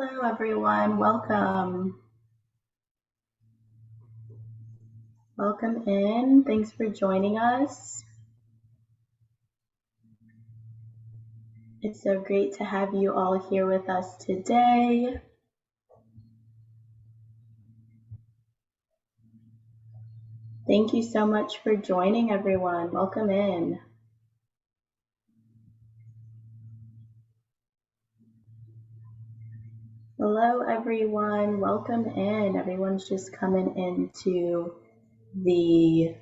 Hello, everyone. Welcome. Welcome in. Thanks for joining us. It's so great to have you all here with us today. Thank you so much for joining, everyone. Welcome in. Hello, everyone. Welcome in. Everyone's just coming into the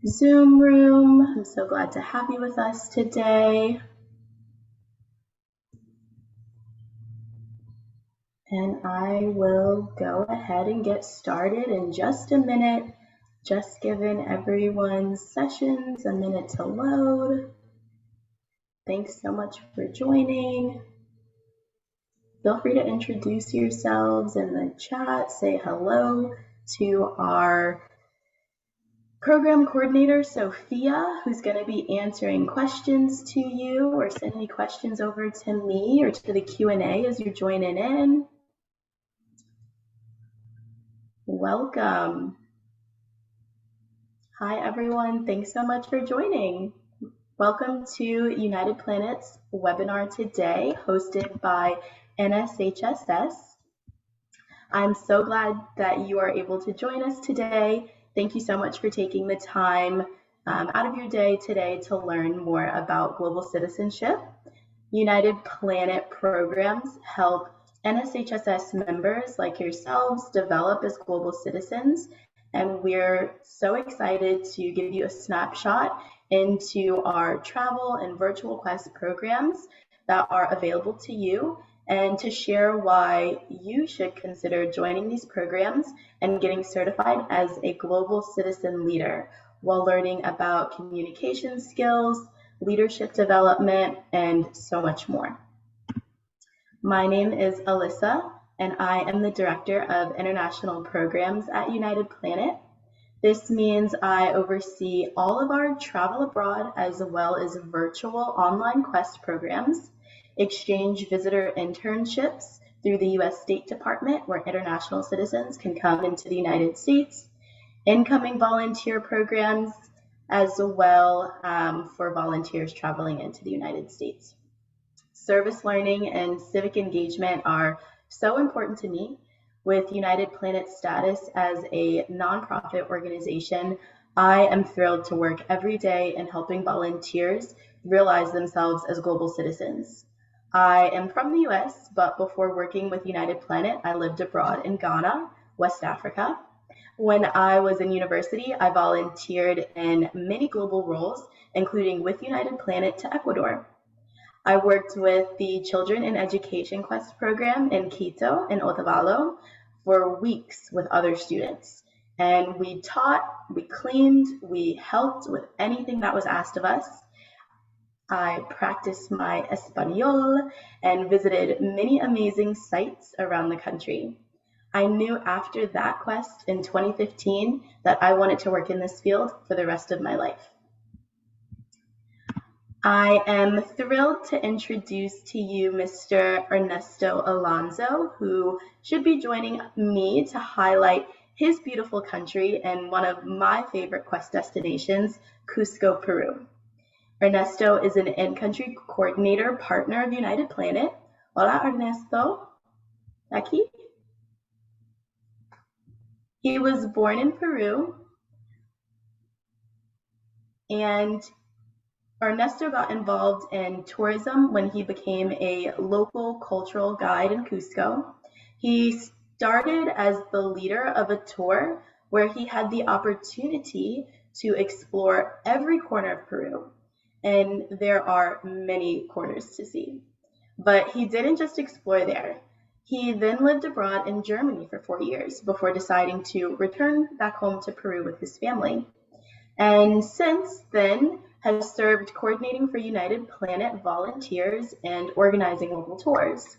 Zoom room. I'm so glad to have you with us today. And I will go ahead and get started in just a minute. Just giving everyone's sessions a minute to load. Thanks so much for joining. Feel free to introduce yourselves in the chat. Say hello to our program coordinator, Sophia, who's going to be answering questions to you, or send any questions over to me or to the Q&A as you're joining in. Welcome. Hi, everyone. Thanks so much for joining. Welcome to United Planet's webinar today, hosted by NSHSS. I'm so glad that you are able to join us today. Thank you so much for taking the time out of your day today to learn more about global citizenship. United Planet programs help NSHSS members like yourselves develop as global citizens, and we're so excited to give you a snapshot into our travel and virtual quest programs that are available to you, and to share why you should consider joining these programs and getting certified as a global citizen leader while learning about communication skills, leadership development, and so much more. My name is Alyssa, and I am the Director of International Programs at United Planet. This means I oversee all of our travel abroad as well as virtual online quest programs, exchange visitor internships through the U.S. State Department, where international citizens can come into the United States, incoming volunteer programs, as well for volunteers traveling into the United States. Service learning and civic engagement are so important to me. With United Planet's status as a nonprofit organization, I am thrilled to work every day in helping volunteers realize themselves as global citizens. I am from the US, but before working with United Planet, I lived abroad in Ghana, West Africa. When I was in university, I volunteered in many global roles, including with United Planet to Ecuador. I worked with the Children in Education Quest program in Quito and Otavalo for weeks with other students. And we taught, we cleaned, we helped with anything that was asked of us. I practiced my Espanol and visited many amazing sites around the country. I knew after that quest in 2015 that I wanted to work in this field for the rest of my life. I am thrilled to introduce to you Mr. Ernesto Alonso, who should be joining me to highlight his beautiful country and one of my favorite quest destinations, Cusco, Peru. Ernesto is an in-country coordinator partner of United Planet. Hola, Ernesto. Aquí. He was born in Peru, and Ernesto got involved in tourism when he became a local cultural guide in Cusco. He started as the leader of a tour where he had the opportunity to explore every corner of Peru. And there are many corners to see. But he didn't just explore there. He then lived abroad in Germany for 4 years before deciding to return back home to Peru with his family. And since then, has served coordinating for United Planet volunteers and organizing local tours.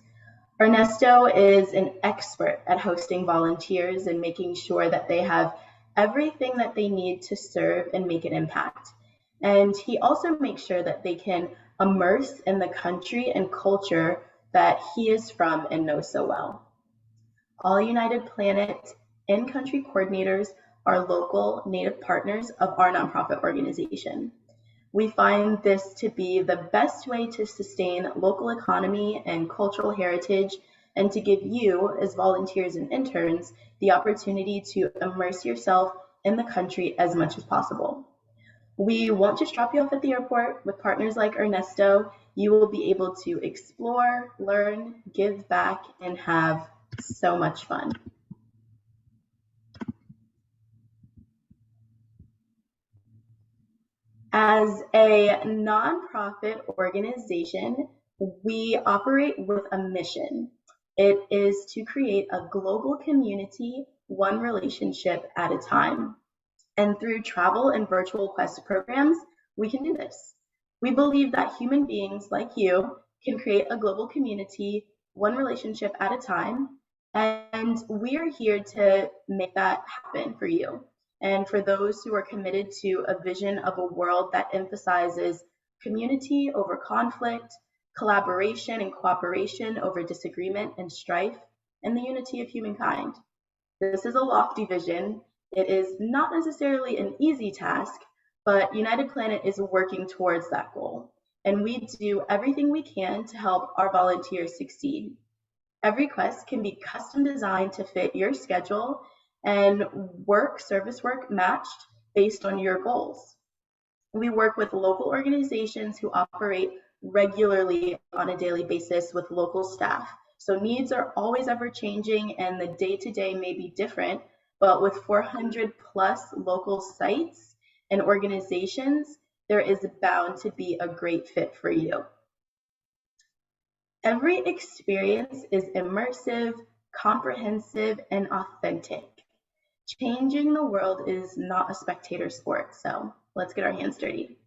Ernesto is an expert at hosting volunteers and making sure that they have everything that they need to serve and make an impact. And he also makes sure that they can immerse in the country and culture that he is from and knows so well. All United Planet in-country coordinators are local Native partners of our nonprofit organization. We find this to be the best way to sustain local economy and cultural heritage, and to give you, as volunteers and interns, the opportunity to immerse yourself in the country as much as possible. We won't just drop you off at the airport. With partners like Ernesto, you will be able to explore, learn, give back, and have so much fun. As a nonprofit organization, we operate with a mission. It is to create a global community, one relationship at a time. And through travel and virtual quest programs, we can do this. We believe that human beings like you can create a global community, one relationship at a time, and we are here to make that happen for you. And for those who are committed to a vision of a world that emphasizes community over conflict, collaboration and cooperation over disagreement and strife, and the unity of humankind. This is a lofty vision. It is not necessarily an easy task, but United Planet is working towards that goal, and we do everything we can to help our volunteers succeed. Every quest can be custom designed to fit your schedule and service work matched based on your goals. We work with local organizations who operate regularly on a daily basis with local staff. So needs are always ever changing and the day-to-day may be different, but with 400 plus local sites and organizations, there is bound to be a great fit for you. Every experience is immersive, comprehensive, and authentic. Changing the world is not a spectator sport, so let's get our hands dirty.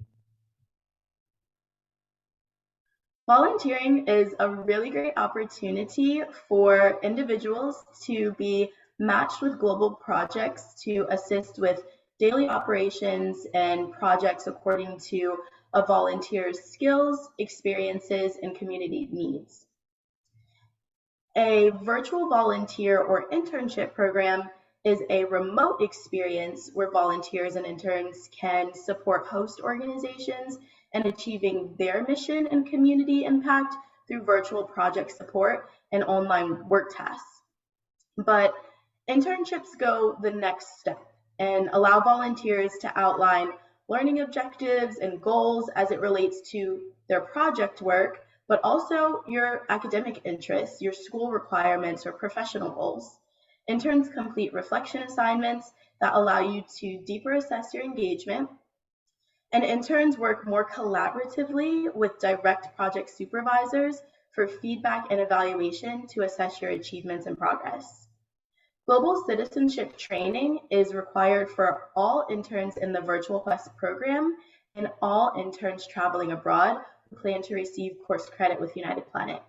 Volunteering is a really great opportunity for individuals to be matched with global projects to assist with daily operations and projects according to a volunteer's skills, experiences, and community needs. A virtual volunteer or internship program is a remote experience where volunteers and interns can support host organizations in achieving their mission and community impact through virtual project support and online work tasks. But internships go the next step and allow volunteers to outline learning objectives and goals as it relates to their project work, but also your academic interests, your school requirements, or professional goals. Interns complete reflection assignments that allow you to deeper assess your engagement, and interns work more collaboratively with direct project supervisors for feedback and evaluation to assess your achievements and progress. Global citizenship training is required for all interns in the Virtual Quest program and all interns traveling abroad who plan to receive course credit with United Planet.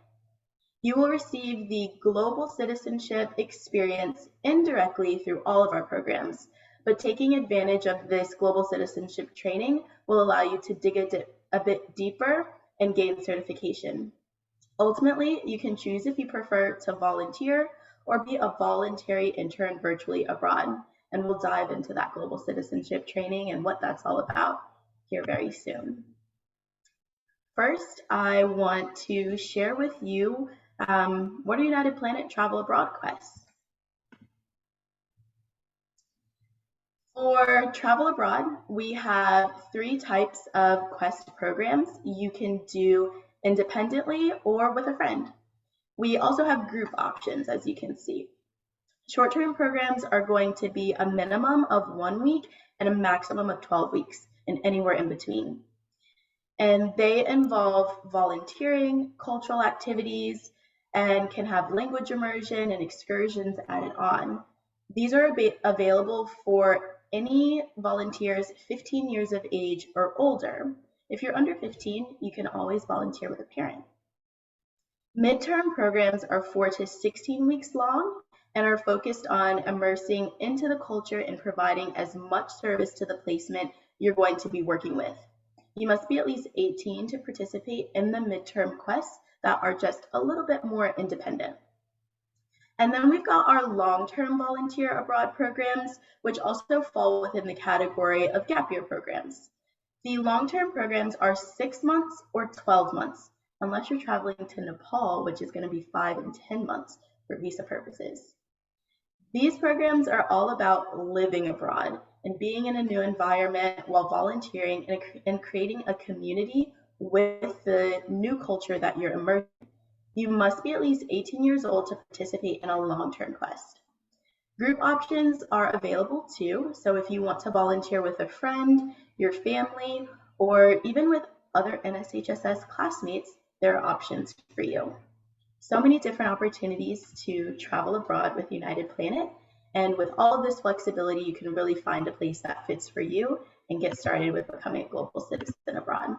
You will receive the Global Citizenship experience indirectly through all of our programs, but taking advantage of this Global Citizenship training will allow you to dig a bit deeper and gain certification. Ultimately, you can choose if you prefer to volunteer or be a voluntary intern virtually abroad, and we'll dive into that Global Citizenship training and what that's all about here very soon. First, I want to share with you what are United Planet Travel Abroad quests. For travel abroad, we have 3 types of quest programs you can do independently or with a friend. We also have group options, as you can see. Short-term programs are going to be a minimum of 1 week and a maximum of 12 weeks, and anywhere in between. And they involve volunteering, cultural activities, and can have language immersion and excursions added on. These are available for any volunteers 15 years of age or older. If you're under 15, you can always volunteer with a parent. Midterm programs are 4 to 16 weeks long and are focused on immersing into the culture and providing as much service to the placement you're going to be working with. You must be at least 18 to participate in the midterm quests that are just a little bit more independent. And then we've got our long-term volunteer abroad programs, which also fall within the category of gap year programs. The long-term programs are 6 months or 12 months, unless you're traveling to Nepal, which is going to be 5 and 10 months for visa purposes. These programs are all about living abroad and being in a new environment while volunteering and creating a community with the new culture that you're immersed in. You must be at least 18 years old to participate in a long-term quest. Group options are available too, so if you want to volunteer with a friend, your family, or even with other NSHSS classmates, there are options for you. So many different opportunities to travel abroad with United Planet, and with all of this flexibility, you can really find a place that fits for you and get started with becoming a global citizen abroad.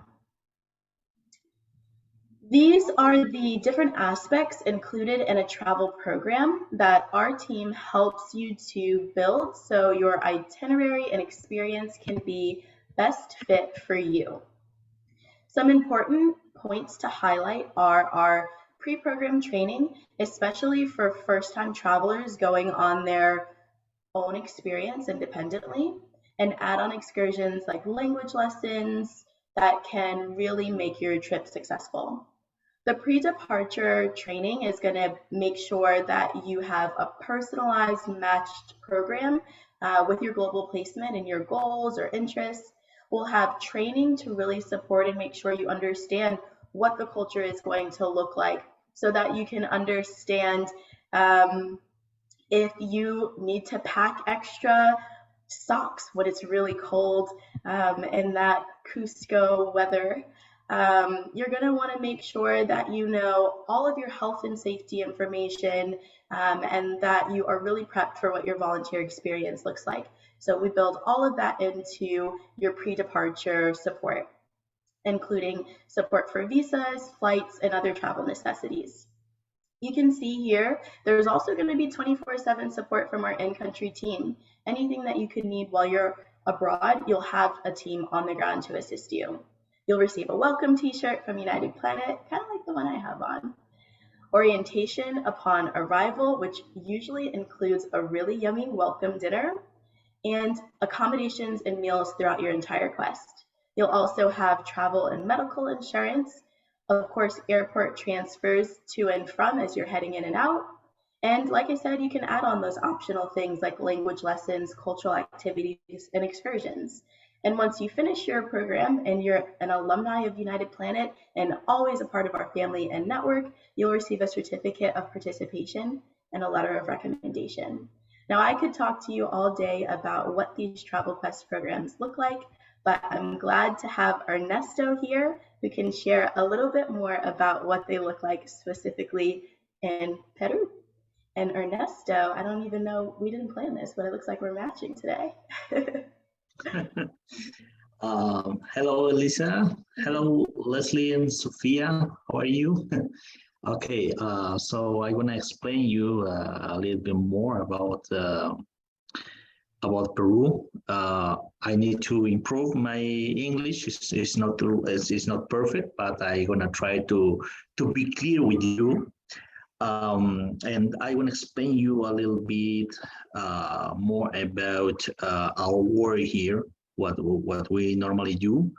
These are the different aspects included in a travel program that our team helps you to build so your itinerary and experience can be best fit for you. Some important points to highlight are our pre-program training, especially for first-time travelers going on their own experience independently, and add-on excursions like language lessons that can really make your trip successful. The pre-departure training is going to make sure that you have a personalized, matched program with your global placement and your goals or interests. We'll have training to really support and make sure you understand what the culture is going to look like so that you can understand if you need to pack extra socks when it's really cold in that Cusco weather. You're going to want to make sure that you know all of your health and safety information and that you are really prepped for what your volunteer experience looks like. So we build all of that into your pre-departure support, including support for visas, flights, and other travel necessities. You can see here, there's also going to be 24/7 support from our in-country team. Anything that you could need while you're abroad, you'll have a team on the ground to assist you. You'll receive a welcome t-shirt from United Planet, kind of like the one I have on. Orientation upon arrival, which usually includes a really yummy welcome dinner, and accommodations and meals throughout your entire quest. You'll also have travel and medical insurance, of course, airport transfers to and from as you're heading in and out. And like I said, you can add on those optional things like language lessons, cultural activities, and excursions. And once you finish your program and you're an alumni of United Planet and always a part of our family and network, you'll receive a certificate of participation and a letter of recommendation. Now, I could talk to you all day about what these Travel Quest programs look like, but I'm glad to have Ernesto here who can share a little bit more about what they look like specifically in Peru. And Ernesto, I don't even know, we didn't plan this, but it looks like we're matching today. Hello, Elisa. Hello, Leslie and Sophia. How are you? Okay, so I'm gonna explain you a little bit more about Peru. I need to improve my English. It's not perfect, but I'm gonna try to be clear with you. And I want to explain you a little bit more about our work here, what we normally do.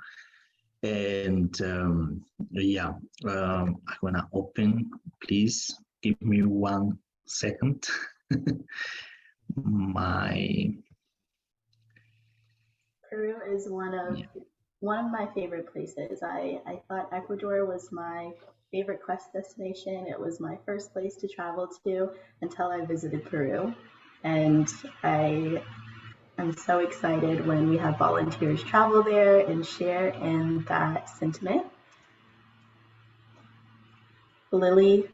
And yeah, I'm gonna open, please give me 1 second. Peru is one of my favorite places. I thought Ecuador was my favorite quest destination. It was my first place to travel to until I visited Peru. And I'm so excited when we have volunteers travel there and share in that sentiment. Lily,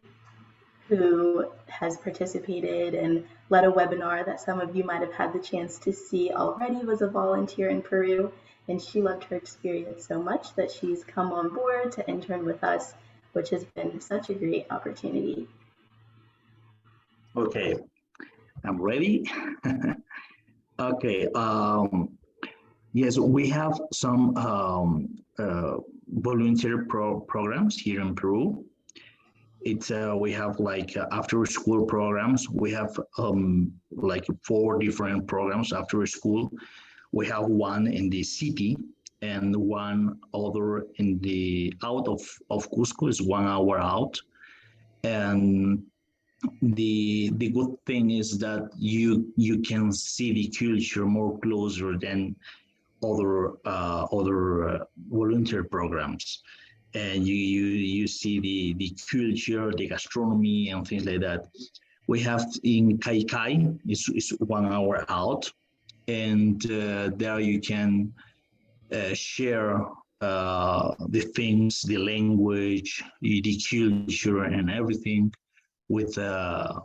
who has participated and led a webinar that some of you might have had the chance to see already, was a volunteer in Peru, and she loved her experience so much that she's come on board to intern with us, which has been such a great opportunity. Okay, I'm ready. Okay, Yes, we have some volunteer programs here in Peru. It's we have like after school programs. We have like 4 different programs after school. We have one in the city and one other in the out of Cusco is 1 hour out. And the good thing is that you can see the culture more closer than other volunteer programs, and you see the culture, the gastronomy, and things like that. We have in Kaikai, it's 1 hour out, and there you can share the things, the language, the culture, and everything with the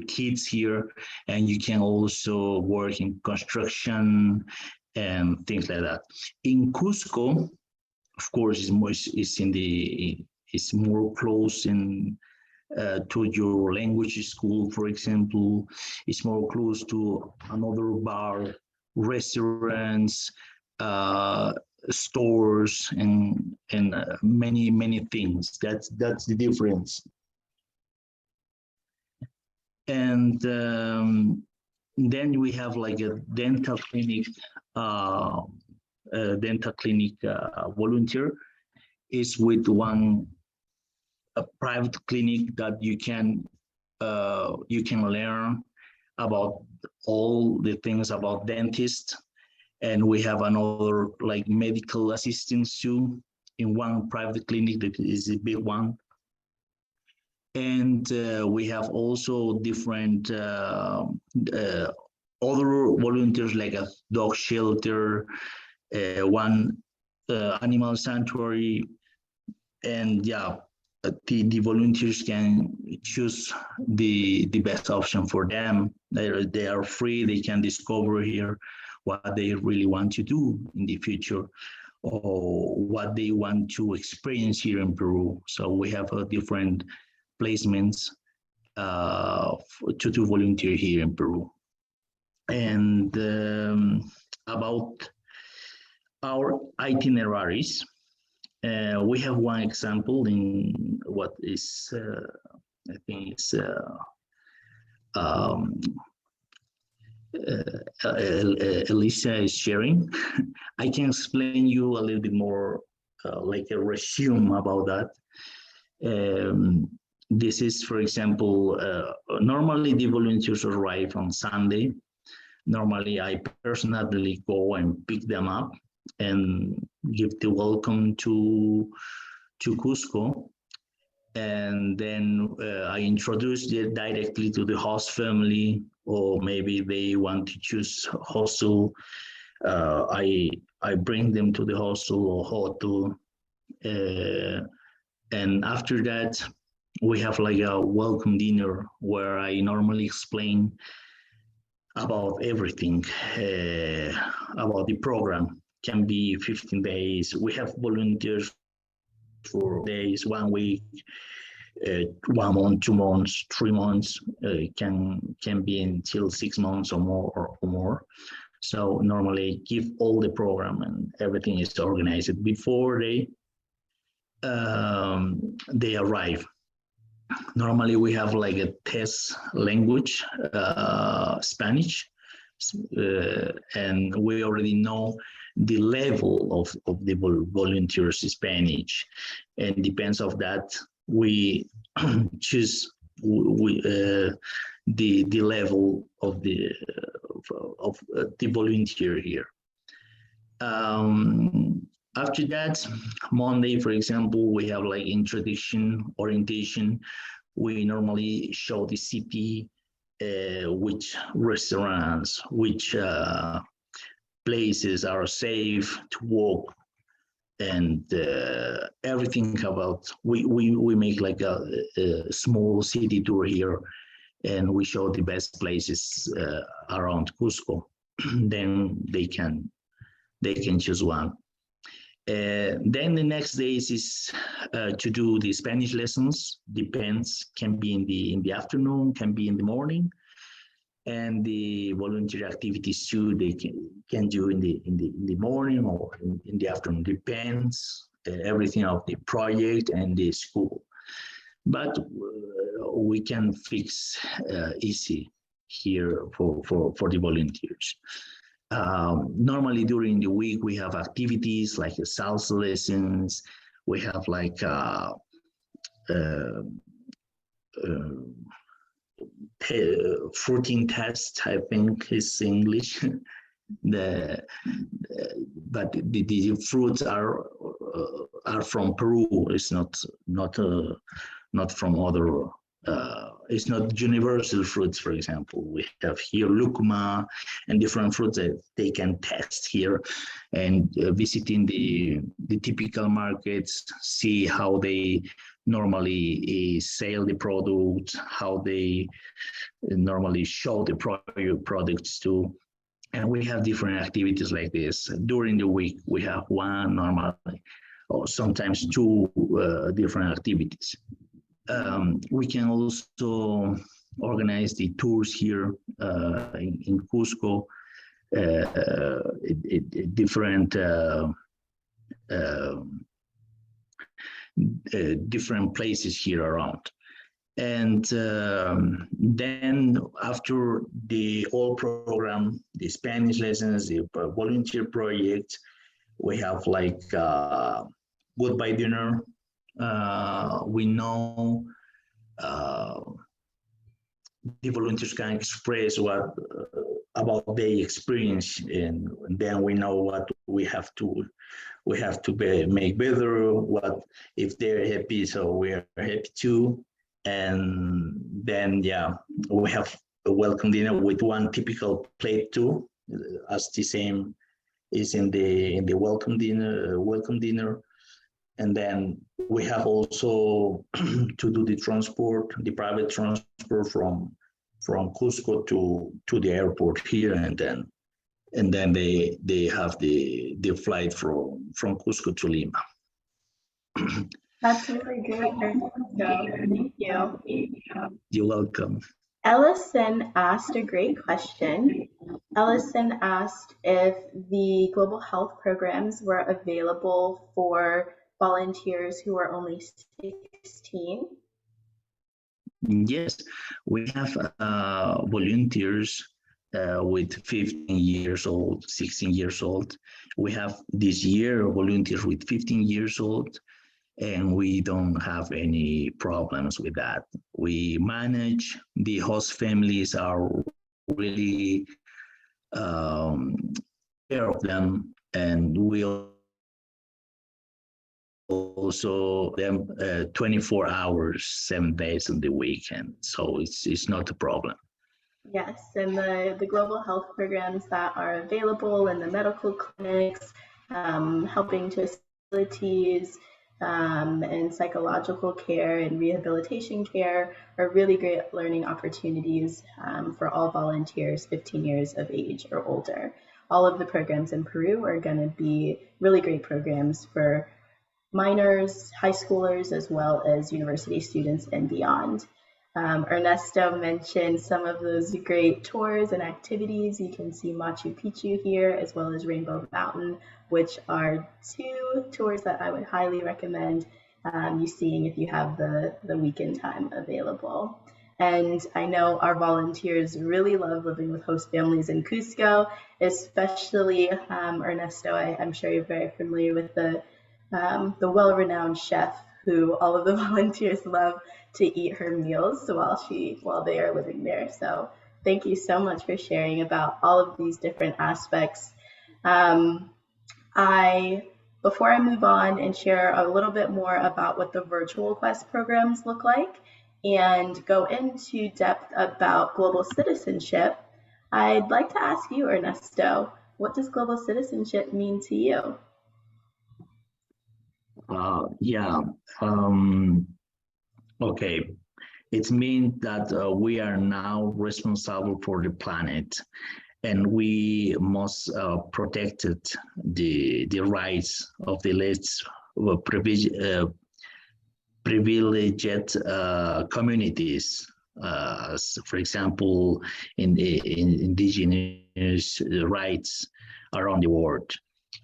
kids here, and you can also work in construction and things like that. In Cusco, of course, it's more close in to your language school, for example. It's more close to another bar, restaurants, stores, and many things. That's the difference. And then we have like a dental clinic volunteer is with a private clinic that you can learn about all the things about dentists. And we have another like medical assistants too in one private clinic that is a big one. And we have also different other volunteers like a dog shelter, one animal sanctuary, and yeah, the volunteers can choose the best option for them. They are free. They can discover here what they really want to do in the future, or what they want to experience here in Peru. So we have a different placements to volunteer here in Peru. And about our itineraries, we have one example in what is, I think it's Alicia is sharing. I can explain you a little bit more like a resume about that. This is, for example, normally the volunteers arrive on Sunday. Normally, I personally go and pick them up and give the welcome to Cusco. And then I introduce them directly to the host family, or maybe they want to choose hostel. I bring them to the hostel or hotel. And after that, we have like a welcome dinner where I normally explain about everything, about the program. Can be 15 days. We have volunteers for days, 1 week, 1 month, 2 months, 3 months. Can be until 6 months or more. So normally give all the program and everything is organized before they arrive. Normally we have like a test language, Spanish, and we already know the level of the volunteers Spanish, and depends of that we choose the level of the volunteer here. After that, Monday, for example, we have like introduction, orientation. We normally show the city, which restaurants, which places are safe to walk, and everything about. We make like a small city tour here, and we show the best places around Cusco. Then they can choose one. Then the next days is to do the Spanish lessons. Depends, can be in the afternoon, can be in the morning. and the voluntary activities too. They can do in the morning or in the afternoon. Depends everything of the project and the school, but we can fix easy here for the volunteers. Normally during the week we have activities like salsa lessons. We have like fruiting test, I think is English. But the fruits are from Peru. It's not from other. It's not universal fruits. For example, we have here lucuma and different fruits that they can test here, and visiting the typical markets, see how they normally sell the product, how they normally show the products too. And we have different activities like this. During the week, we have one normally, or sometimes two different activities. We can also organize the tours here in Cusco, different places here around. And then after the whole program, the Spanish lessons, the volunteer project, we have like goodbye dinner. We know the volunteers can express what about their experience, and then we know what we have to make better. What if they're happy, so we're happy too. And then we have a welcome dinner with one typical plate too, as the same is in the welcome dinner. And then we have also to do the private transport from Cusco to the airport here, and then they have the flight from Cusco to Lima. That's really great, Ernesto. Thank you. You're welcome. Ellison asked a great question. Ellison asked if the global health programs were available for volunteers who are only 16. Yes, we have volunteers with 15 years old, 16 years old. We have this year volunteers with 15 years old, and we don't have any problems with that. We manage, the host families are really care of them, and we'll also them 24 hours, 7 days in the weekend. So it's not a problem. Yes, and the global health programs that are available in the medical clinics, helping to facilities, and psychological care and rehabilitation care are really great learning opportunities for all volunteers 15 years of age or older. All of the programs in Peru are going to be really great programs for minors, high schoolers, as well as university students and beyond. Ernesto mentioned some of those great tours and activities. You can see Machu Picchu here, as well as Rainbow Mountain, which are two tours that I would highly recommend you seeing if you have the weekend time available. And I know our volunteers really love living with host families in Cusco, especially Ernesto. I'm sure you're very familiar with the well-renowned chef who all of the volunteers love to eat her meals while they are living there. So thank you so much for sharing about all of these different aspects. Before I move on and share a little bit more about what the virtual Quest programs look like and go into depth about global citizenship, I'd like to ask you, Ernesto, what does global citizenship mean to you? Okay. It means that we are now responsible for the planet, and we must protect the rights of the less privileged communities for example, in indigenous rights around the world.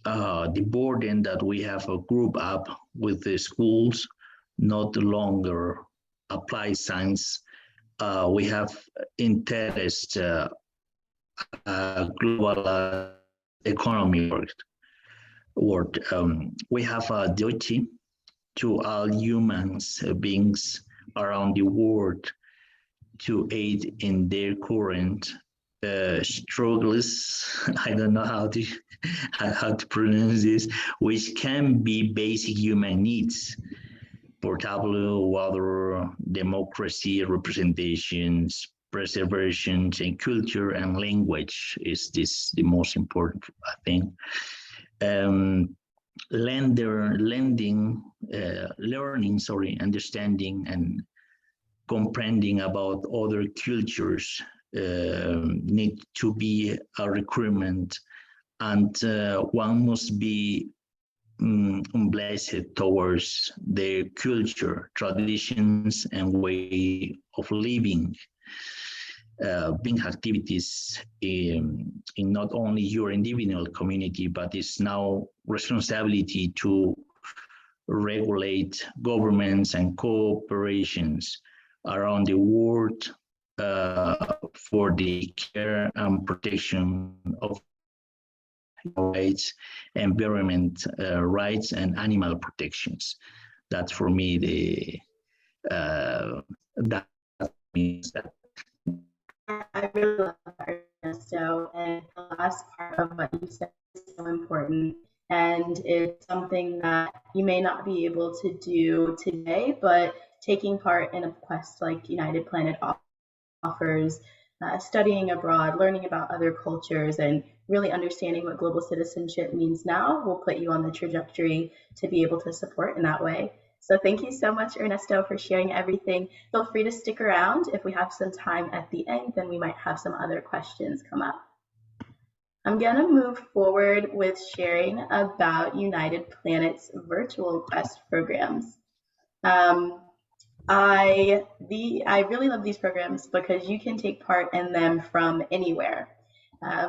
The burden that we have a group up with the schools not longer apply science. We have interest global economy world. We have a duty to all humans beings around the world to aid in their current struggles. I don't know how to pronounce this, which can be basic human needs: portable water, democracy, representations, preservations, and culture and language is the most important, I think. Learning, understanding and comprehending about other cultures need to be a requirement, and one must be blessed towards their culture, traditions, and way of living. Being activities in not only your individual community, but it's now responsibility to regulate governments and corporations around the world for the care and protection of rights, environment rights, and animal protections. That's for me that means that. I really love that, Ernesto, and the last part of what you said is so important. And it's something that you may not be able to do today, but taking part in a quest like United Planet offers, studying abroad, learning about other cultures, and really understanding what global citizenship means now will put you on the trajectory to be able to support in that way. So thank you so much, Ernesto, for sharing everything. Feel free to stick around. If we have some time at the end, then we might have some other questions come up. I'm going to move forward with sharing about United Planet's virtual quest programs. I really love these programs because you can take part in them from anywhere.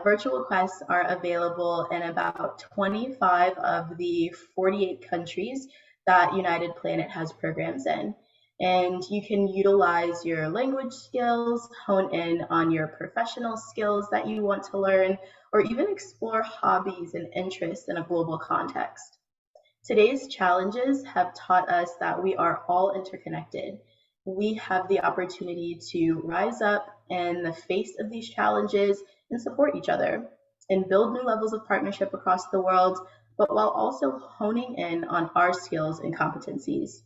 Virtual quests are available in about 25 of the 48 countries that United Planet has programs in. And you can utilize your language skills, hone in on your professional skills that you want to learn, or even explore hobbies and interests in a global context. Today's challenges have taught us that we are all interconnected. We have the opportunity to rise up in the face of these challenges and support each other and build new levels of partnership across the world, but while also honing in on our skills and competencies.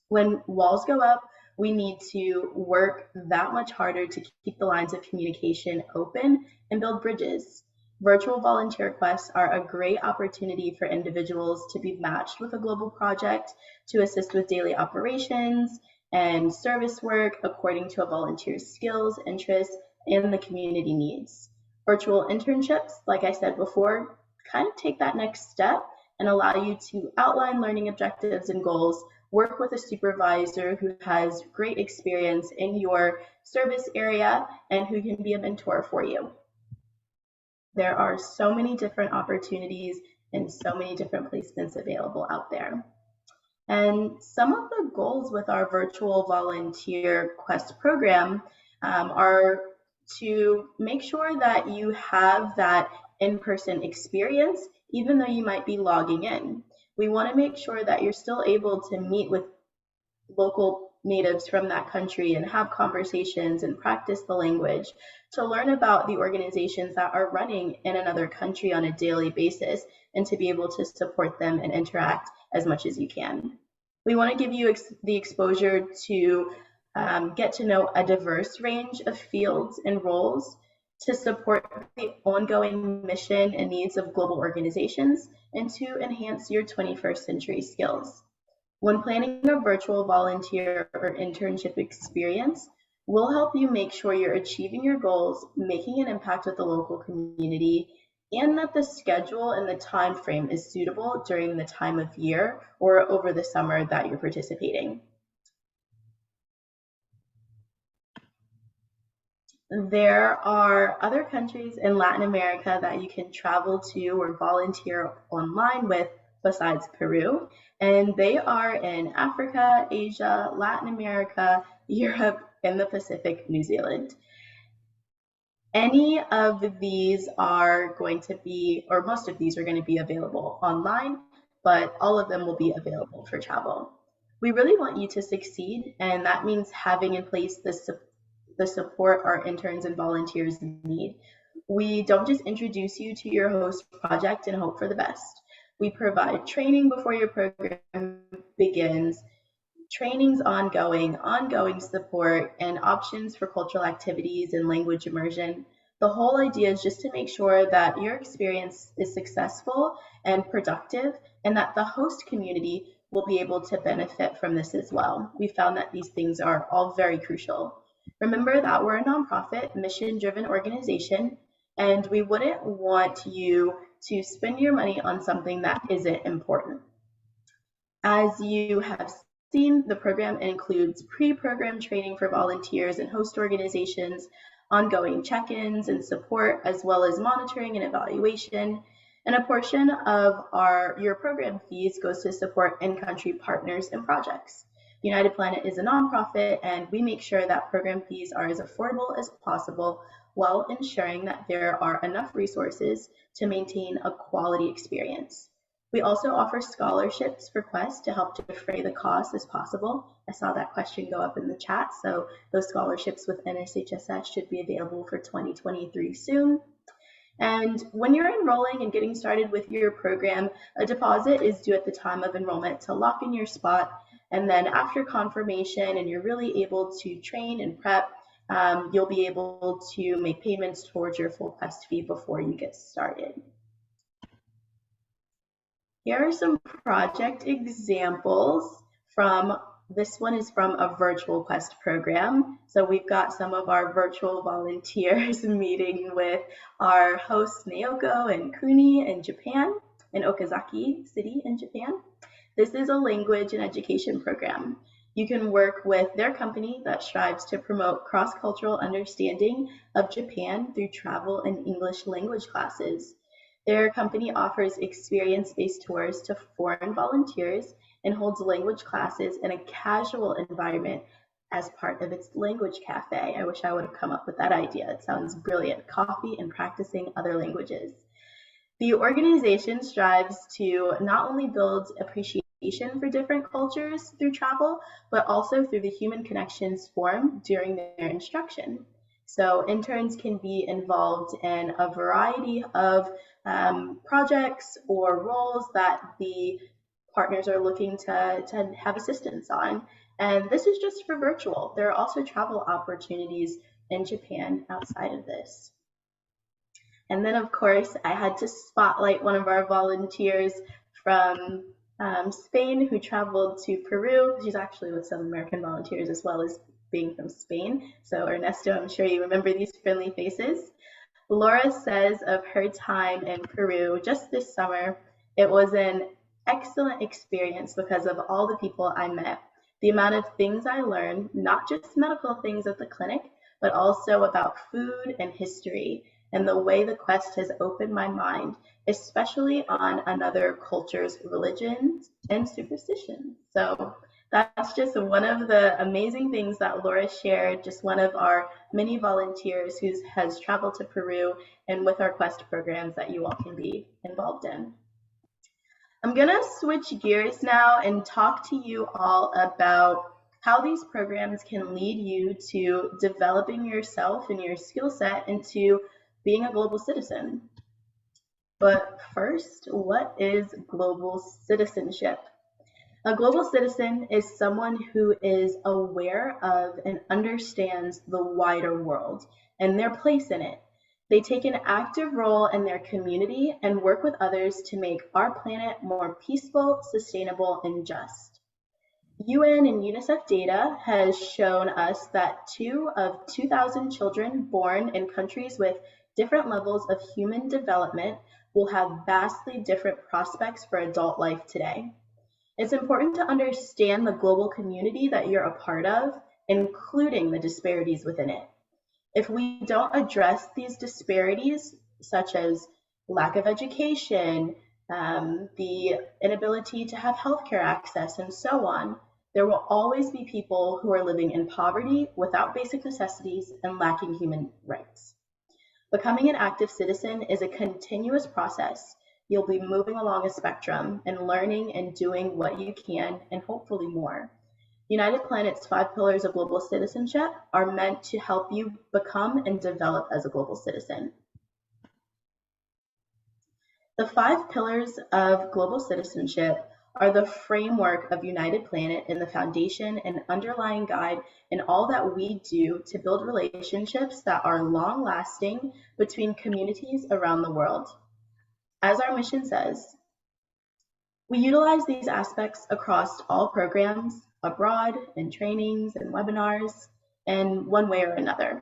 When walls go up, we need to work that much harder to keep the lines of communication open and build bridges. Virtual volunteer quests are a great opportunity for individuals to be matched with a global project to assist with daily operations and service work according to a volunteer's skills, interests, and the community needs. Virtual internships, like I said before, kind of take that next step and allow you to outline learning objectives and goals, work with a supervisor who has great experience in your service area and who can be a mentor for you. There are so many different opportunities and so many different placements available out there. And some of the goals with our virtual volunteer quest program are to make sure that you have that in-person experience, even though you might be logging in. We want to make sure that you're still able to meet with local natives from that country and have conversations and practice the language, to learn about the organizations that are running in another country on a daily basis, and to be able to support them and interact as much as you can. We want to give you the exposure to get to know a diverse range of fields and roles to support the ongoing mission and needs of global organizations and to enhance your 21st century skills. When planning a virtual volunteer or internship experience, we'll help you make sure you're achieving your goals, making an impact with the local community, and that the schedule and the time frame is suitable during the time of year or over the summer that you're participating. There are other countries in Latin America that you can travel to or volunteer online with besides Peru, and they are in Africa, Asia, Latin America, Europe, and the Pacific, New Zealand. Any of these are going to be, or most of these are going to be available online, but all of them will be available for travel. We really want you to succeed, and that means having in place the support our interns and volunteers need. We don't just introduce you to your host project and hope for the best. We provide training before your program begins, trainings ongoing support, and options for cultural activities and language immersion. The whole idea is just to make sure that your experience is successful and productive, and that the host community will be able to benefit from this as well. We found that these things are all very crucial. Remember that we're a nonprofit, mission-driven organization, and we wouldn't want you to spend your money on something that isn't important. As you have seen, the program includes pre-program training for volunteers and host organizations, ongoing check-ins and support, as well as monitoring and evaluation. And a portion of your program fees goes to support in-country partners and projects. United Planet is a nonprofit, and we make sure that program fees are as affordable as possible while ensuring that there are enough resources to maintain a quality experience. We also offer scholarships for Quest to help defray the cost as possible. I saw that question go up in the chat, so those scholarships with NSHSS should be available for 2023 soon. And when you're enrolling and getting started with your program, a deposit is due at the time of enrollment to lock in your spot. And then after confirmation and you're really able to train and prep, you'll be able to make payments towards your full Quest fee before you get started. Here are some project examples this one is from a virtual Quest program. So we've got some of our virtual volunteers meeting with our hosts Naoko and Kuni in Japan, in Okazaki City in Japan. This is a language and education program. You can work with their company that strives to promote cross-cultural understanding of Japan through travel and English language classes. Their company offers experience-based tours to foreign volunteers and holds language classes in a casual environment as part of its language cafe. I wish I would have come up with that idea. It sounds brilliant. Coffee and practicing other languages. The organization strives to not only build appreciation for different cultures through travel, but also through the human connections formed during their instruction. So interns can be involved in a variety of projects or roles that the partners are looking to have assistance on. And this is just for virtual. There are also travel opportunities in Japan outside of this. And then, of course, I had to spotlight one of our volunteers from Spain who traveled to Peru. She's actually with some American volunteers as well as being from Spain. So Ernesto, I'm sure you remember these friendly faces. Laura says of her time in Peru just this summer, it was an excellent experience because of all the people I met, the amount of things I learned, not just medical things at the clinic, but also about food and history, and the way the Quest has opened my mind, especially on another culture's religions and superstitions. So that's just one of the amazing things that Laura shared, just one of our many volunteers who has traveled to Peru and with our Quest programs that you all can be involved in. I'm gonna switch gears now and talk to you all about how these programs can lead you to developing yourself and your skill set into being a global citizen. But first, what is global citizenship? A global citizen is someone who is aware of and understands the wider world and their place in it. They take an active role in their community and work with others to make our planet more peaceful, sustainable, and just. UN and UNICEF data has shown us that 2 of 2,000 children born in countries with different levels of human development will have vastly different prospects for adult life today. It's important to understand the global community that you're a part of, including the disparities within it. If we don't address these disparities, such as lack of education, the inability to have healthcare access, and so on, there will always be people who are living in poverty without basic necessities and lacking human rights. Becoming an active citizen is a continuous process. You'll be moving along a spectrum and learning and doing what you can and hopefully more. United Planet's 5 pillars of global citizenship are meant to help you become and develop as a global citizen. The 5 pillars of global citizenship are the framework of United Planet and the foundation and underlying guide in all that we do to build relationships that are long-lasting between communities around the world. As our mission says, we utilize these aspects across all programs, abroad, in trainings and webinars, in one way or another.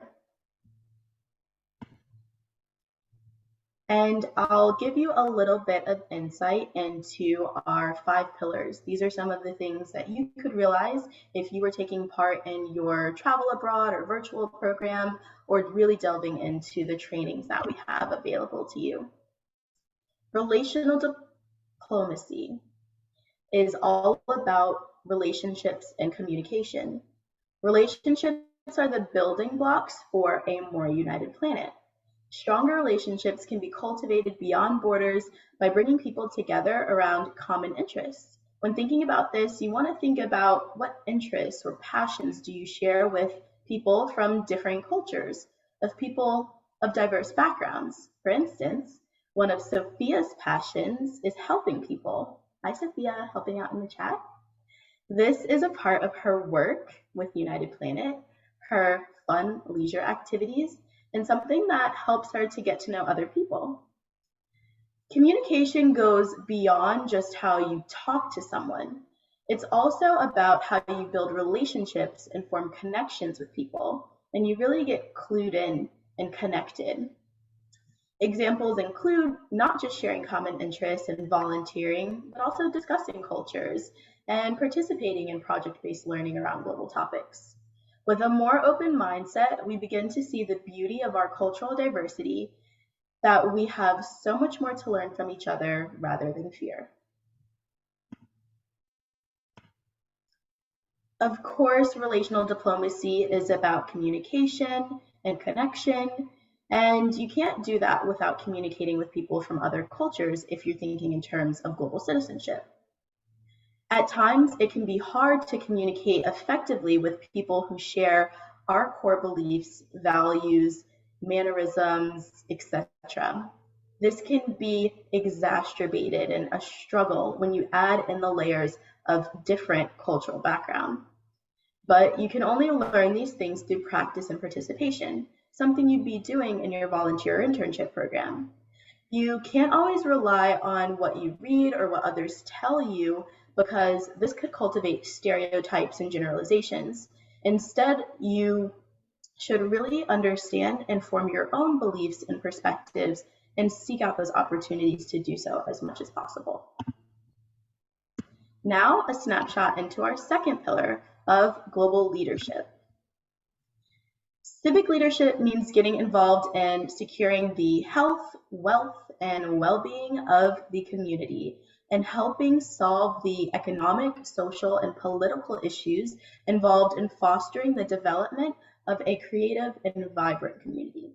And I'll give you a little bit of insight into our 5 pillars. These are some of the things that you could realize if you were taking part in your travel abroad or virtual program, or really delving into the trainings that we have available to you. Relational diplomacy is all about relationships and communication. Relationships are the building blocks for a more united planet. Stronger relationships can be cultivated beyond borders by bringing people together around common interests. When thinking about this, you want to think about what interests or passions do you share with people from different cultures, of people of diverse backgrounds. For instance, one of Sophia's passions is helping people. Hi, Sophia, helping out in the chat. This is a part of her work with United Planet, her fun leisure activities, and something that helps her to get to know other people. Communication goes beyond just how you talk to someone. It's also about how you build relationships and form connections with people, and you really get clued in and connected. Examples include not just sharing common interests and volunteering, but also discussing cultures and participating in project-based learning around global topics. With a more open mindset, we begin to see the beauty of our cultural diversity, that we have so much more to learn from each other rather than fear. Of course, relational diplomacy is about communication and connection, and you can't do that without communicating with people from other cultures if you're thinking in terms of global citizenship. At times, it can be hard to communicate effectively with people who share our core beliefs, values, mannerisms, etc. This can be exacerbated and a struggle when you add in the layers of different cultural background. But you can only learn these things through practice and participation, something you'd be doing in your volunteer internship program. You can't always rely on what you read or what others tell you, because this could cultivate stereotypes and generalizations. Instead, you should really understand and form your own beliefs and perspectives and seek out those opportunities to do so as much as possible. Now, a snapshot into our second pillar of global leadership. Civic leadership means getting involved in securing the health, wealth, and well-being of the community, and helping solve the economic, social, and political issues involved in fostering the development of a creative and vibrant community.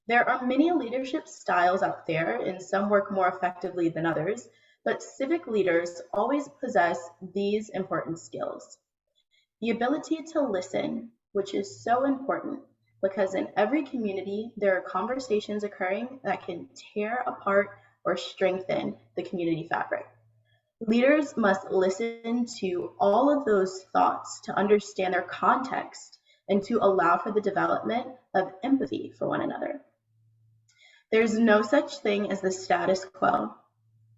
There are many leadership styles out there, and some work more effectively than others, but civic leaders always possess these important skills. The ability to listen, which is so important, because in every community, there are conversations occurring that can tear apart or strengthen the community fabric. Leaders must listen to all of those thoughts to understand their context and to allow for the development of empathy for one another. There's no such thing as the status quo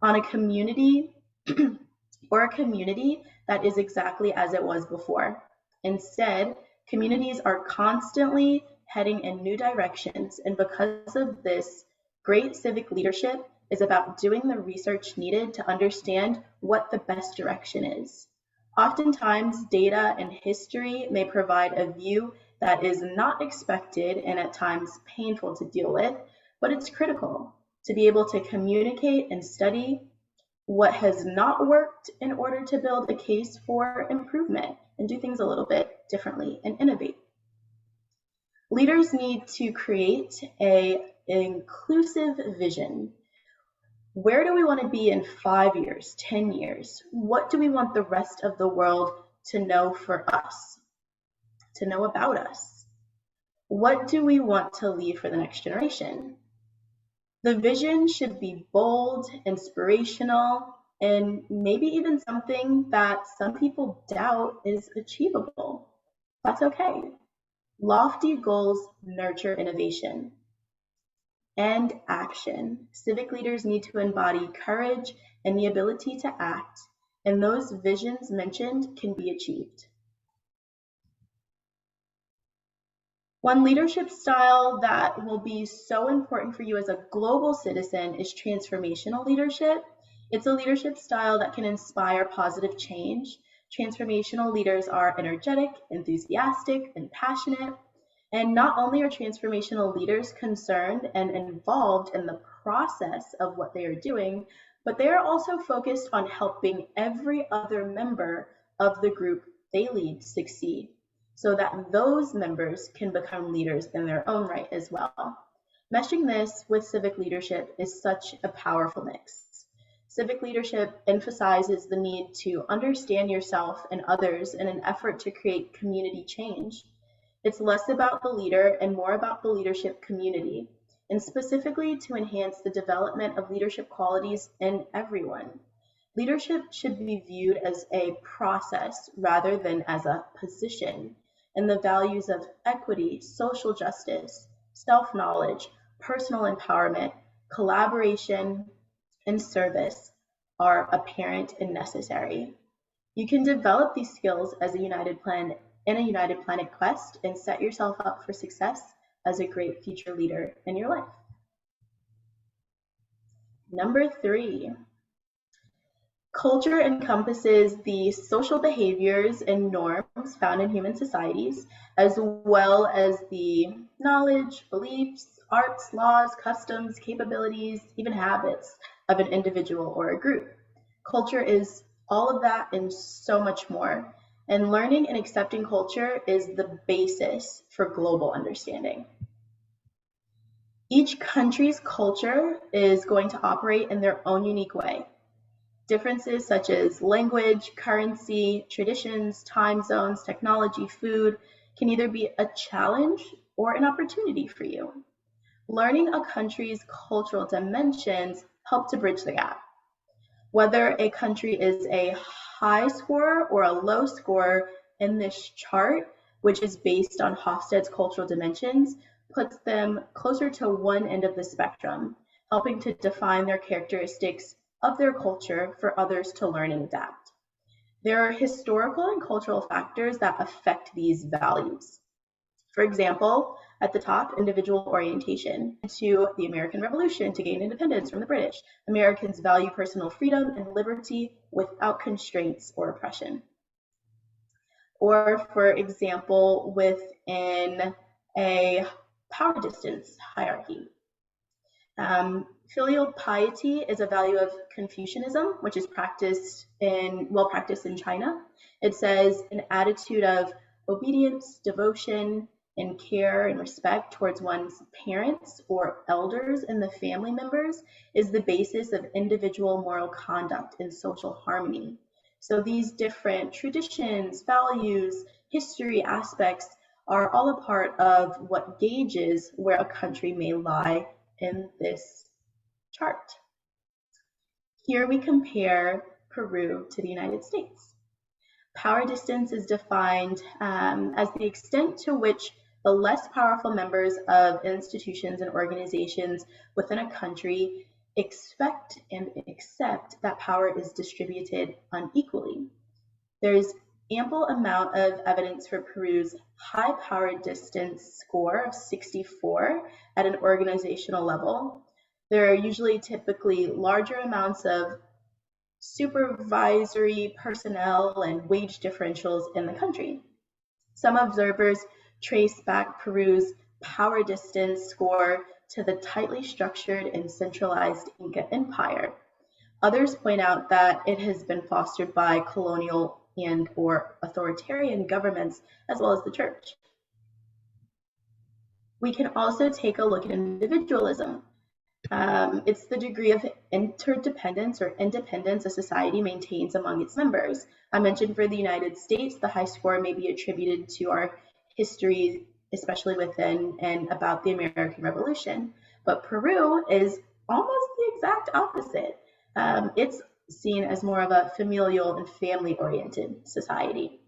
on a community or a community that is exactly as it was before. Instead, communities are constantly heading in new directions, and because of this, great civic leadership is about doing the research needed to understand what the best direction is. Oftentimes, data and history may provide a view that is not expected and at times painful to deal with, but it's critical to be able to communicate and study what has not worked in order to build a case for improvement and do things a little bit differently and innovate. Leaders need to create an inclusive vision. Where do we want to be in 5 years, 10 years? What do we want the rest of the world to know for us, to know about us? What do we want to leave for the next generation? The vision should be bold, inspirational, and maybe even something that some people doubt is achievable. That's okay. Lofty goals nurture innovation and action. Civic leaders need to embody courage and the ability to act, and those visions mentioned can be achieved. One leadership style that will be so important for you as a global citizen is transformational leadership. It's a leadership style that can inspire positive change. Transformational leaders are energetic, enthusiastic, and passionate. And not only are transformational leaders concerned and involved in the process of what they are doing, but they are also focused on helping every other member of the group they lead succeed, so that those members can become leaders in their own right as well. Meshing this with civic leadership is such a powerful mix. Civic leadership emphasizes the need to understand yourself and others in an effort to create community change. It's less about the leader and more about the leadership community, and specifically to enhance the development of leadership qualities in everyone. Leadership should be viewed as a process rather than as a position, and the values of equity, social justice, self-knowledge, personal empowerment, collaboration, and service are apparent and necessary. You can develop these skills as a United Planet quest and set yourself up for success as a great future leader in your life. Number 3, culture encompasses the social behaviors and norms found in human societies, as well as the knowledge, beliefs, arts, laws, customs, capabilities, even habits of an individual or a group. Culture is all of that and so much more. And learning and accepting culture is the basis for global understanding. Each country's culture is going to operate in their own unique way. Differences such as language, currency, traditions, time zones, technology, food can either be a challenge or an opportunity for you. Learning a country's cultural dimensions help to bridge the gap. Whether a country is a high scorer or a low scorer in this chart, which is based on Hofstede's cultural dimensions, puts them closer to one end of the spectrum, helping to define their characteristics of their culture for others to learn and adapt. There are historical and cultural factors that affect these values. For example, at the top, individual orientation. To the American Revolution to gain independence from the British, Americans value personal freedom and liberty without constraints or oppression. Or, for example, within a power distance hierarchy. Filial piety is a value of Confucianism, which is well practiced in China. It says an attitude of obedience, devotion, and care and respect towards one's parents or elders and the family members is the basis of individual moral conduct and social harmony. So these different traditions, values, history aspects are all a part of what gauges where a country may lie in this chart. Here we compare Peru to the United States. Power distance is defined as the extent to which the less powerful members of institutions and organizations within a country expect and accept that power is distributed unequally. There's ample amount of evidence for Peru's high power distance score of 64 at an organizational level. There are usually typically larger amounts of supervisory personnel and wage differentials in the country. Some observers trace back Peru's power distance score to the tightly structured and centralized Inca Empire. Others point out that it has been fostered by colonial and or authoritarian governments as well as the church. We can also take a look at individualism. It's the degree of interdependence or independence a society maintains among its members. I mentioned for the United States, the high score may be attributed to our history, especially within and about the American Revolution. But Peru is almost the exact opposite. It's seen as more of a familial and family-oriented society.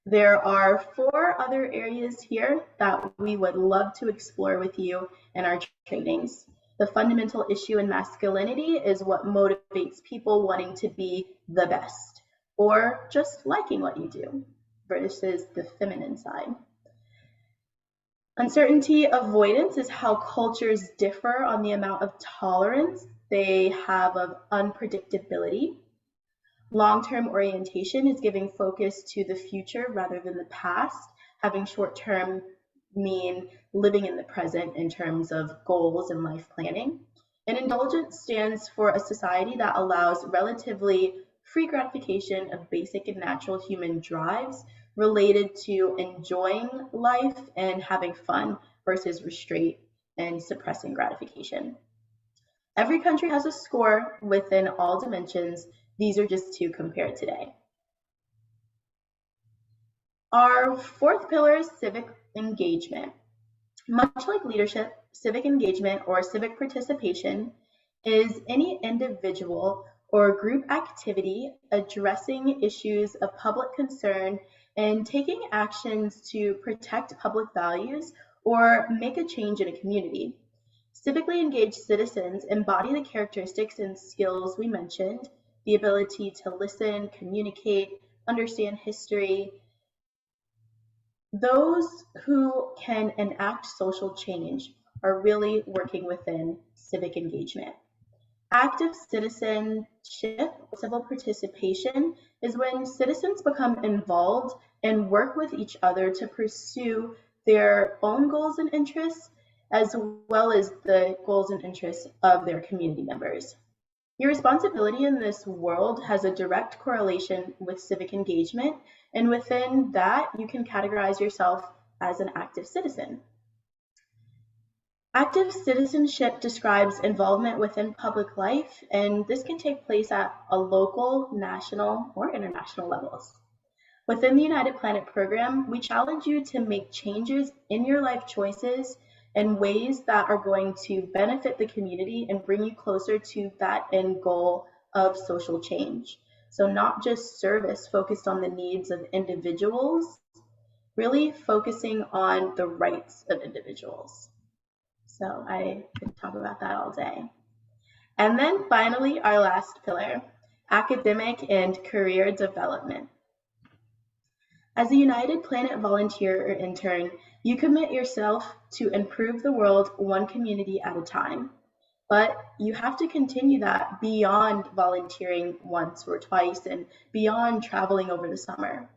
There are 4 other areas here that we would love to explore with you in our trainings. The fundamental issue in masculinity is what motivates people wanting to be the best or just liking what you do versus the feminine side. Uncertainty avoidance is how cultures differ on the amount of tolerance they have of unpredictability. Long-term orientation is giving focus to the future rather than the past. Having short-term mean living in the present in terms of goals and life planning. And indulgence stands for a society that allows relatively free gratification of basic and natural human drives related to enjoying life and having fun versus restraint and suppressing gratification. Every country has a score within all dimensions. These are just 2 compared today. Our 4th pillar is civic engagement. Much like leadership, civic engagement or civic participation is any individual or group activity addressing issues of public concern and taking actions to protect public values or make a change in a community. Civically engaged citizens embody the characteristics and skills we mentioned, the ability to listen, communicate, understand history. Those who can enact social change are really working within civic engagement. Active citizenship, civil participation, is when citizens become involved and work with each other to pursue their own goals and interests, as well as the goals and interests of their community members. Your responsibility in this world has a direct correlation with civic engagement, and within that, you can categorize yourself as an active citizen. Active citizenship describes involvement within public life, and this can take place at a local, national, or international levels. Within the United Planet program, we challenge you to make changes in your life choices in ways that are going to benefit the community and bring you closer to that end goal of social change. So not just service focused on the needs of individuals, really focusing on the rights of individuals. So I could talk about that all day. And then finally, our last pillar, academic and career development. As a United Planet volunteer or intern, you commit yourself to improve the world one community at a time. But you have to continue that beyond volunteering once or twice and beyond traveling over the summer.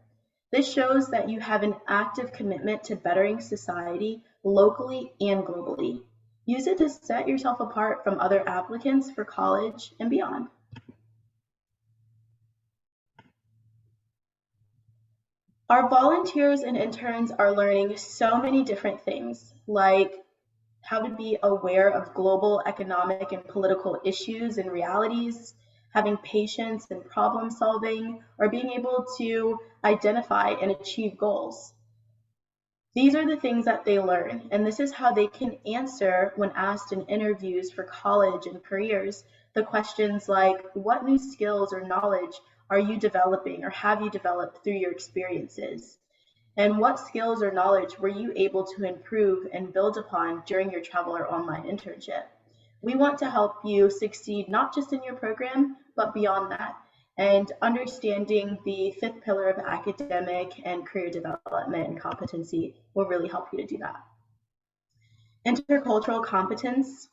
This shows that you have an active commitment to bettering society locally and globally. Use it to set yourself apart from other applicants for college and beyond. Our volunteers and interns are learning so many different things, like how to be aware of global economic and political issues and realities, having patience and problem solving, or being able to identify and achieve goals. These are the things that they learn, and this is how they can answer when asked in interviews for college and careers, the questions like, what new skills or knowledge are you developing or have you developed through your experiences? And what skills or knowledge were you able to improve and build upon during your travel or online internship? We want to help you succeed not just in your program, but beyond that. And understanding the 5th pillar of academic and career development and competency will really help you to do that. Intercultural competence,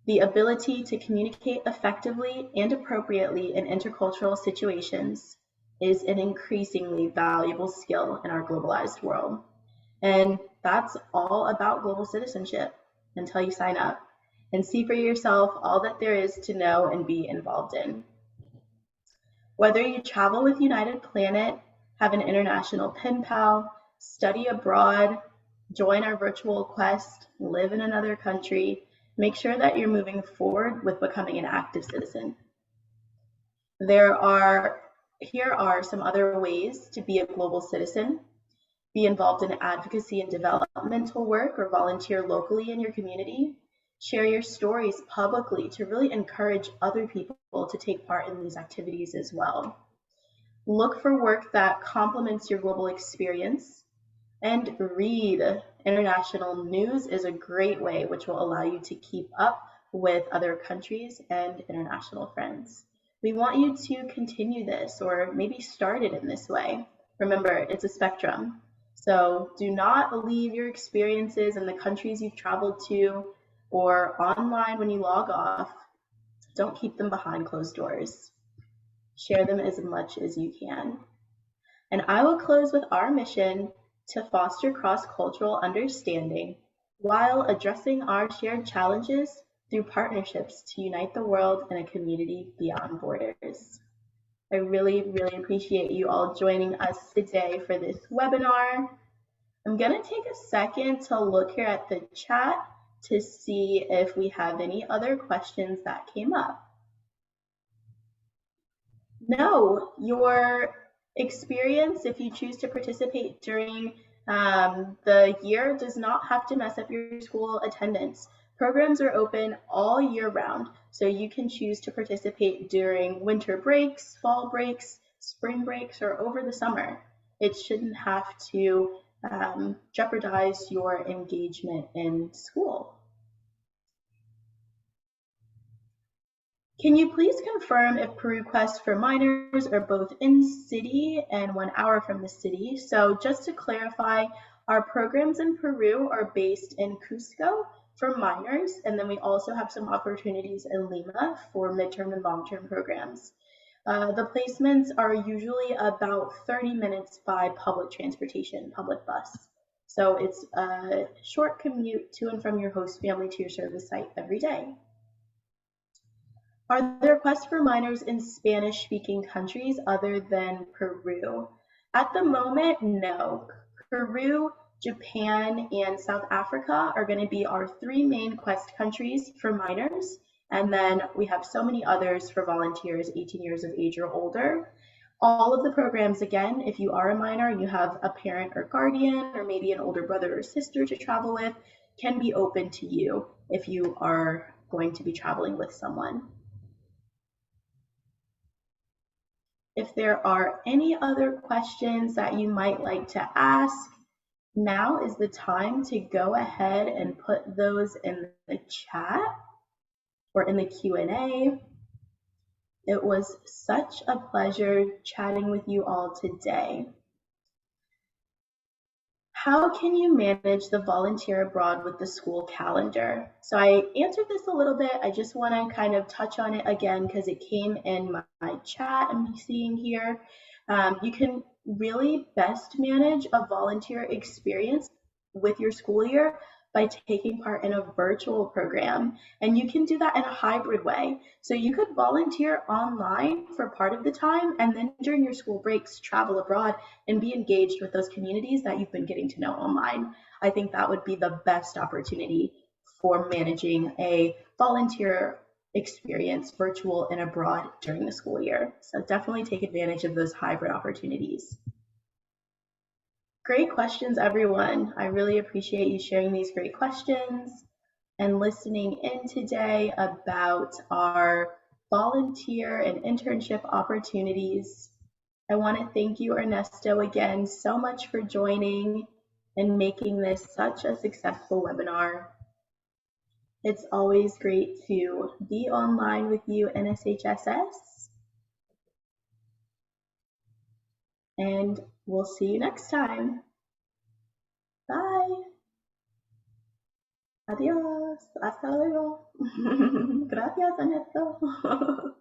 the ability to communicate effectively and appropriately in intercultural situations, is an increasingly valuable skill in our globalized world. And that's all about global citizenship until you sign up and see for yourself all that there is to know and be involved in. Whether you travel with United Planet, have an international pen pal, study abroad, join our virtual quest, live in another country, make sure that you're moving forward with becoming an active citizen. Here are some other ways to be a global citizen. Be involved in advocacy and developmental work or volunteer locally in your community. Share your stories publicly to really encourage other people to take part in these activities as well. Look for work that complements your global experience, and read. International news is a great way which will allow you to keep up with other countries and international friends. We want you to continue this or maybe start it in this way. Remember, it's a spectrum. So do not leave your experiences in the countries you've traveled to or online when you log off. Don't keep them behind closed doors. Share them as much as you can. And I will close with our mission to foster cross-cultural understanding while addressing our shared challenges through partnerships to unite the world in a community beyond borders. I really, really appreciate you all joining us today for this webinar. I'm going to take a second to look here at the chat to see if we have any other questions that came up. No, your experience, if you choose to participate during the year, does not have to mess up your school attendance. Programs are open all year round, so you can choose to participate during winter breaks, fall breaks, spring breaks, or over the summer. It shouldn't have to jeopardize your engagement in school. Can you please confirm if Peru Quest for minors are both in city and 1 hour from the city? So just to clarify, our programs in Peru are based in Cusco for minors, and then we also have some opportunities in Lima for midterm and long-term programs. The placements are usually about 30 minutes by public transportation, public bus. So it's a short commute to and from your host family to your service site every day. Are there requests for minors in Spanish-speaking countries other than Peru? At the moment, no. Peru, Japan, and South Africa are going to be our 3 main quest countries for minors, and then we have so many others for volunteers 18 years of age or older. All of the programs, again, if you are a minor, you have a parent or guardian, or maybe an older brother or sister to travel with, can be open to you if you are going to be traveling with someone. If there are any other questions that you might like to ask, now is the time to go ahead and put those in the chat or in the Q&A. It was such a pleasure chatting with you all today. How can you manage the volunteer abroad with the school calendar? So I answered this a little bit. I just want to kind of touch on it again because it came in my chat I'm seeing here. You can really best manage a volunteer experience with your school year by taking part in a virtual program. And you can do that in a hybrid way. So you could volunteer online for part of the time, and then during your school breaks, travel abroad and be engaged with those communities that you've been getting to know online. I think that would be the best opportunity for managing a volunteer experience, virtual and abroad, during the school year. So definitely take advantage of those hybrid opportunities. Great questions, everyone. I really appreciate you sharing these great questions and listening in today about our volunteer and internship opportunities. I want to thank you, Ernesto, again so much for joining and making this such a successful webinar. It's always great to be online with you, NSHSS. And we'll see you next time. Bye. Adiós. Hasta luego. Gracias, Ernesto.